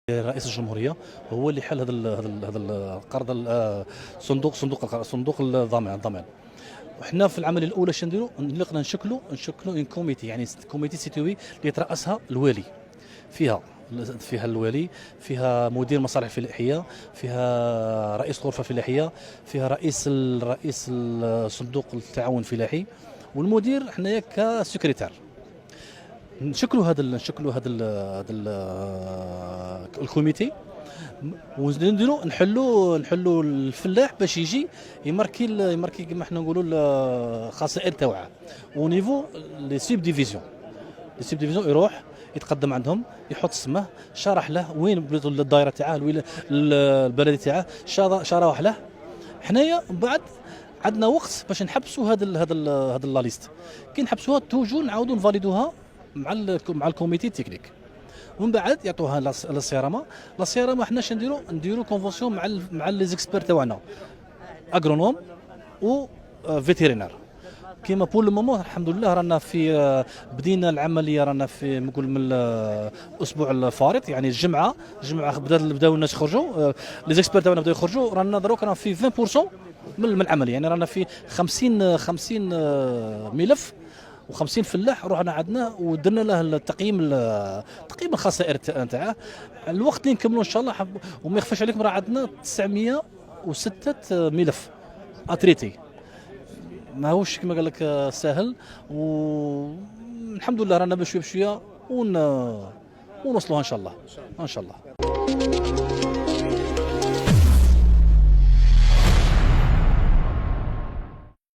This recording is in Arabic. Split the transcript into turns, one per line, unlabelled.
رئيس الجمهوريه هو اللي حل هذا القرض، صندوق الضمان. وحنا في العمليه الاولى اش نديروا؟ نلقنا نشكلوا ان كوميتي، يعني كوميتي سيتوي اللي يترأسها الوالي. فيها الوالي، فيها مدير مصالح فلاحيه، فيها رئيس غرفه فلاحيه، فيها رئيس صندوق التعاون الفلاحي، والمدير حنايا كسكرتير. نشكلوا هذا الكوميتي، ونديروا نحلوا الفلاح باش يجي يماركي كما حنا نقولوا الخسائر تاوعه. ونيفو لي سيب ديفيزيون يروح يتقدم عندهم، يحط اسمه، شرح له وين الدائره تاعه، وين البلديه تاعه، شرح له. حنايا من بعد عندنا وقت باش نحبسوا هذا لا ليست. كي نحبسوها توجو نعاودوا نفاليدوها مع الكوميتي التكنيك، ومن بعد يعطوها للسيرامه. حنا اش نديروا كونفونسيون مع لي زيكسبير تاعنا، اغرونوم و فيتيرينار. كيما بول المومون الحمد لله رانا في بدينا العمليه، رانا في نقول من الاسبوع الفارط، يعني الجمعه بداو الناس يخرجوا، لي زيكسبير تاعنا بداو يخرجوا. رانا دروك رانا في 20% من العمليه، يعني رانا في 50 ملف و50 فلاح رحنا عندنا ودرنا له تقييم الخسائر تاعه. الوقت اللي نكملوا ان شاء الله، وما يخفاش عليكم راه عندنا 906 ملف اتريتي. ماهوش كما قال لك سهل، والحمد لله رانا بشويه ونوصلوها ان شاء الله.